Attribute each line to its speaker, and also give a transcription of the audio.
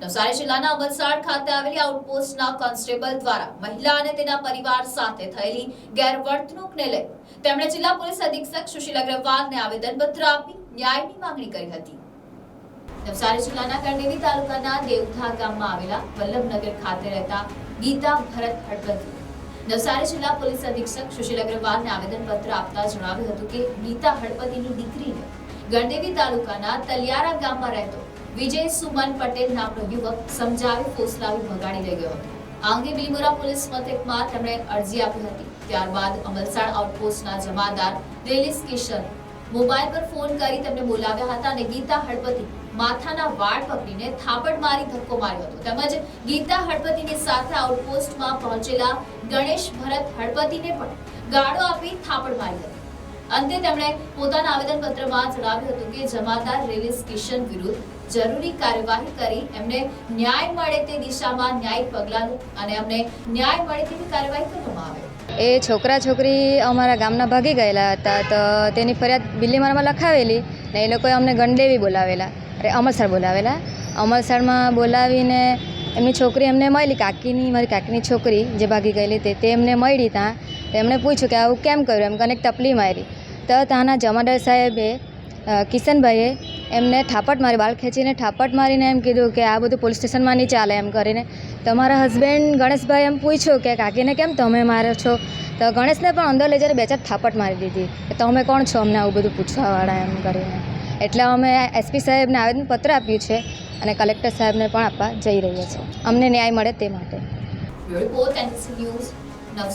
Speaker 1: નવસારી જિલ્લાના અમલસાડ ખાતે આવેલી આઉટપોસ્ટના કોન્સ્ટેબલ દ્વારા મહિલા અને તેના પરિવાર સાથે થયેલી ગેરવર્તણૂકને લઈ તેમણે જિલ્લા પોલીસ અધિક્ષક સુશીલ અગ્રવાલને આવેદનપત્ર આપી ન્યાયની માંગણી કરી હતી। નવસારી જિલ્લાના ગણદેવી તાલુકાના દેવધા ગામમાં આવેલા વલ્લભનગર ખાતે રહેતા ગીતા ભરત હળપતિ નવસારી જિલ્લા પોલીસ અધિક્ષક સુશીલ અગ્રવાલને આવેદનપત્ર આપતા જણાવ્યું હતું કે ગીતા હળપતિની દીકરીને ગણદેવી તાલુકાના તલિયારા ગામમાં રહેતો વિજય સુમન પટેલ નામનો યુવક સમજાવી ફોસલાવી ભગાડી લઈ ગયો હતો। આ અંગે બિલીમોરા પોલીસ મથકમાં તેમણે અરજી આપી હતી। ત્યારબાદ અમલસાડ આઉટપોસ્ટના જમાદાર રેલિસ કિશન મોબાઈલ પર ફોન કરી તેમને બોલાવ્યા હતા અને ગીતા હળપતિ માથાના વાળ પકડીને થાપડ મારી ધક્કો માર્યો હતો તેમજ ગીતા હળપતિની સાથે આઉટપોસ્ટમાં પહોંચેલા ગણેશ ભરત હળપતિને પણ ગાળો આપી થાપડ મારી હતી। અંતે તેમણે પોતાના આવેદનપત્રમાં જણાવ્યું હતું કે જમાદાર રેલિસ કિશન વિરુદ્ધ જરૂરી કાર્યવાહી કરી એમને ન્યાય મળે તે દિશામાં ન્યાયિક પગલાં અને અમને ન્યાય મળે તેવી કાર્યવાહી કરવામાં આવે।
Speaker 2: એ છોકરા છોકરી અમારા ગામના ભાગી ગયેલા હતા તો તેની ફરિયાદ બિલીમોરામાં લખાવેલી ને એ લોકોએ અમને ગણદેવી બોલાવેલા અમલસાડ બોલાવેલા। અમલસાડમાં બોલાવીને એમની છોકરી એમને મળી મારી કાકીની છોકરી જે ભાગી ગયેલી તે એમને મળી ત્યાં એમણે પૂછ્યું કે આવું કેમ કર્યું એમ કનેક તપલી મારી તો ત્યાંના જમાદાર સાહેબે કિશનભાઈએ એમને ઠાપટ મારી બાળ ખેંચીને ઠાપટ મારીને એમ કીધું કે આ બધું પોલીસ સ્ટેશનમાં નહીં ચાલે એમ કરીને તમારા હસબન્ડ ગણેશભાઈ એમ પૂછ્યું કે કાકીને કેમ તમે મારો છો તો ગણેશને પણ અંદર લઈ જઈને બે ચાર ઠાપટ મારી દીધી કે તમે કોણ છો અમને આવું બધું પૂછવાવાળા એમ કરીને એટલે અમે એસપી સાહેબને આવેદનપત્ર આપ્યું છે અને કલેક્ટર સાહેબને પણ આપવા જઈ રહ્યા છીએ અમને ન્યાય મળે તે માટે।
Speaker 1: Report NCC news